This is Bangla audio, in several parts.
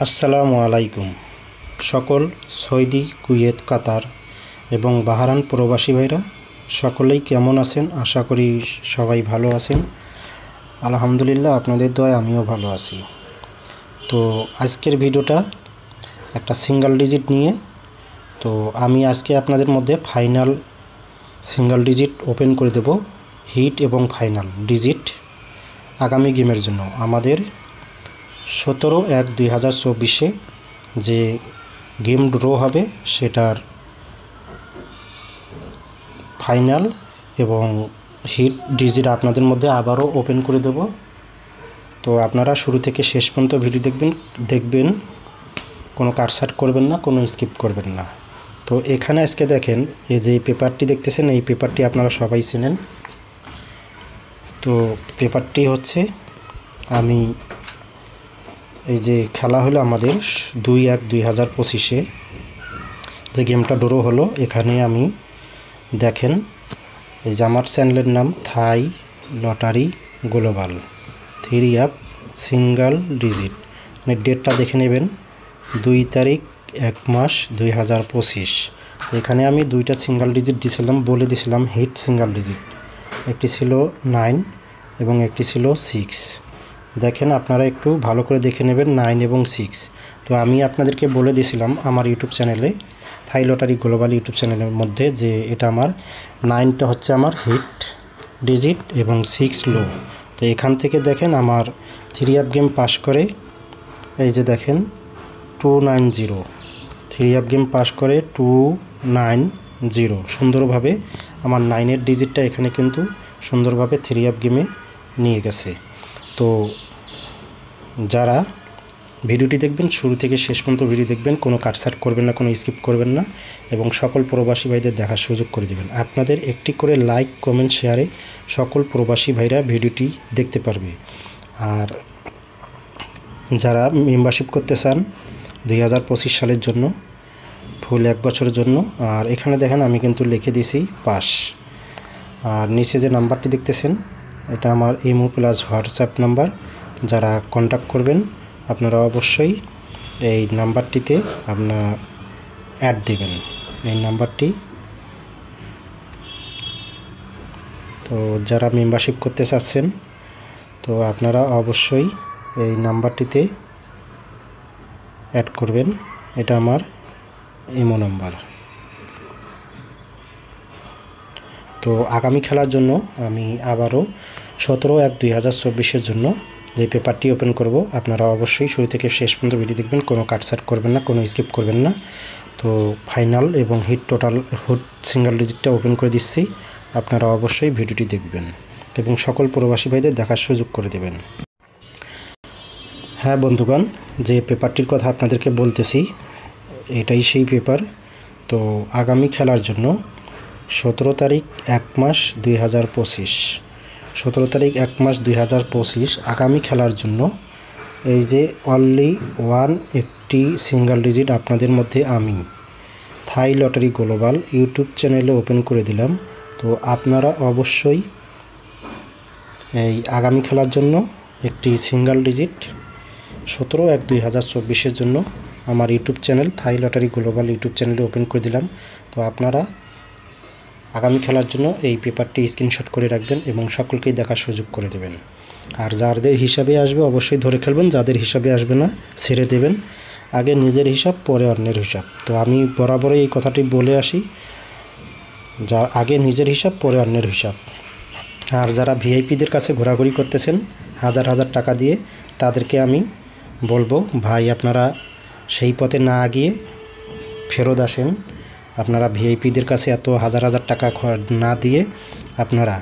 আসসালামু আলাইকুম। সকল সৌদি, কুয়েত, কাতার এবং বাহরাইন প্রবাসী ভাইরা সকলেই কেমন আছেন? আশা করি সবাই ভালো আছেন। আলহামদুলিল্লাহ, আপনাদের দয়ায় আমিও ভালো আছি। তো আজকের ভিডিওটা একটা সিঙ্গেল ডিজিট নিয়ে। তো আমি আজকে আপনাদের মধ্যে ফাইনাল সিঙ্গেল ডিজিট ওপেন করে দেব, হিট এবং ফাইনাল ডিজিট আগামী গেমের জন্য। আমাদের 17/1/2024 যে গেম ড্র হবে সেটার ফাইনাল এবং হিট ডিজিট আপনাদের মধ্যে আবারও ওপেন করে দেব। তো আপনারা শুরু থেকে শেষ পর্যন্ত ভিডিও দেখবেন, কোনো কাটছাট করবেন না, কোনো স্কিপ করবেন না। তো এখানে আজকে দেখেন, এই যে পেপারটি দেখতেছেন, এই পেপারটি আপনারা সবাই চেনেন। তো পেপারটি হচ্ছে, আমি এই যে খেলা হলো আমাদের 2/1/2025 যে গেমটা ড্র হলো, এখানে আমি দেখেন এই যে আমার চ্যানেলের নাম থাই lottery global 3 app single digit, মানে ডেটটা দেখে নেবেন 2 তারিখ 1 মাস 2025। এখানে আমি দুইটা সিঙ্গেল ডিজিট দিয়েছিলাম, বলে দিয়েছিলাম হিট সিঙ্গেল ডিজিট। একটি ছিল 9 এবং একটি ছিল 6। দেখেন আপনারা একটু ভালো করে দেখে নেবেন 9 এবং 6। তো আমি আপনাদেরকে বলে দিয়েছিলাম আমার ইউটিউব চ্যানেলে, থাই লটারি গ্লোবাল ইউটিউব চ্যানেলের মধ্যে, যে এটা আমার 9টা হচ্ছে আমার হিট ডিজিট এবং 6 লো। তো এখান থেকে দেখেন আমার 3 অ্যাপ গেম পাস করে, এই যে দেখেন 290, 3 অ্যাপ গেম পাস করে 290 সুন্দরভাবে আমার 9-এর ডিজিটটা এখানে কিন্তু সুন্দরভাবে 3 অ্যাপ গেমে নিয়ে গেছে। তো যারা ভিডিওটি দেখবেন শুরু থেকে শেষ পর্যন্ত ভিডিও দেখবেন, কোনো কাটছাট করবেন না, কোনো স্কিপ করবেন না, এবং সকল প্রবাসী ভাইদের দেখার সুযোগ করে দেবেন। আপনাদের একটি করে লাইক, কমেন্ট, শেয়ারে সকল প্রবাসী ভাইরা ভিডিওটি দেখতে পারবে। আর যারা মেম্বারশিপ করতে চান 2025 সালের জন্য, ফুল 1 বছরের জন্য, আর এখানে দেখেন আমি কিন্তু লিখে দিয়েছি পাস। আর নিচে যে নাম্বারটি দেখতেছেন, এটা আমার ইমো প্লাস হোয়াটসঅ্যাপ নাম্বার। যারা কন্ট্যাক্ট করবেন আপনারা অবশ্যই এই নাম্বারটিতে আপনারা অ্যাড দেবেন, এই নাম্বারটি। তো যারা মেম্বারশিপ করতে চাচ্ছেন তো আপনারা অবশ্যই এই নাম্বারটিতে অ্যাড করবেন, এটা আমার ইমো নাম্বার। তো আগামী খেলার জন্য আমি আবারও 17/1/2024 জন্য যে পেপারটি ওপেন করব, আপনারা অবশ্যই শুরু থেকে শেষ পর্যন্ত ভিডিও দেখবেন, কোনো কাটছাট করবেন না, কোনো স্কিপ করবেন না। তো ফাইনাল এবং হিট টোটাল হুট সিঙ্গেল ডিজিটটা ওপেন করে দিচ্ছি, আপনারা অবশ্যই ভিডিওটি দেখবেন এবং সকল প্রবাসী ভাইদের দেখার সুযোগ করে দেবেন। হ্যাঁ বন্ধুগণ, যে পেপারটির কথা আপনাদেরকে বলতেছি এটাই সেই পেপার। তো আগামী খেলার জন্য 17 তারিখ 1 মাস 2025, 17 তারিখ 1 মাস 2025 আগামী খেলার জন্য এই যে অনলি ওয়ান একটি সিঙ্গেল ডিজিট আপনাদের মধ্যে আমি থাই লটারি গ্লোবাল ইউটিউব চ্যানেলে ওপেন করে দিলাম। তো আপনারা অবশ্যই এই আগামী খেলার জন্য একটি সিঙ্গেল ডিজিট 17/1/2024 জন্য আমার ইউটিউব চ্যানেল থাই লটারি গ্লোবাল ইউটিউব চ্যানেলে ওপেন করে দিলাম। তো আপনারা আগামী খেলার জন্য এই পেপারটি স্ক্রিনশট করে রাখবেন এবং সকলকেই দেখার সুযোগ করে দেবেন। আর যাদের হিসাবে আসবে অবশ্যই ধরে খেলবেন, যাদের হিসাবে আসবে না ছেড়ে দেবেন। আগে নিজের হিসাব, পরে অন্যের হিসাব। তো আমি বরাবরই এই কথাটি বলে আসি, যার আগে নিজের হিসাব, পরে অন্যের হিসাব। আর যারা ভিআইপিদের কাছে ঘোরাঘুরি করতেছেন হাজার হাজার টাকা দিয়ে, তাদেরকে আমি বলবো, ভাই আপনারা সেই পথে না গিয়ে ফেরত আসেন। আপনারা ভিআইপিদের কাছে এত হাজার হাজার টাকা না দিয়ে আপনারা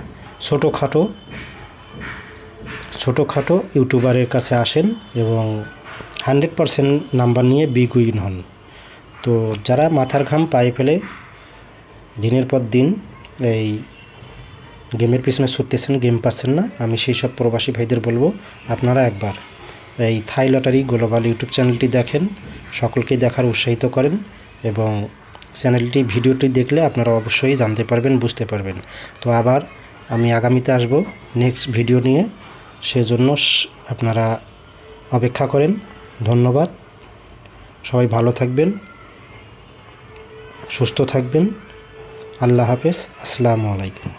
ছোটোখাটো ইউটিউবারের কাছে আসেন এবং 100% নাম্বার নিয়ে বিগ উইন হন। তো যারা মাথার ঘাম পায়ে ফেলে দিনের পর দিন এই গেমের পিছনে ছুটতেছেন, গেম পাচ্ছেন না, আমি সেই সব প্রবাসী ভাইদের বলবো আপনারা একবার এই থাই লটারি গ্লোবাল ইউটিউব চ্যানেলটি দেখেন, সকলকে দেখার উৎসাহিত করেন এবং চ্যানেলটি ভিডিওটি দেখলে আপনারা অবশ্যই জানতে পারবেন, বুঝতে পারবেন। তো আবার আমি আগামীতে আসব নেক্সট ভিডিও নিয়ে, সেজন্য আপনারা অপেক্ষা করেন। ধন্যবাদ। সবাই ভালো থাকবেন, সুস্থ থাকবেন। আল্লাহ হাফেজ। আসসালামু আলাইকুম।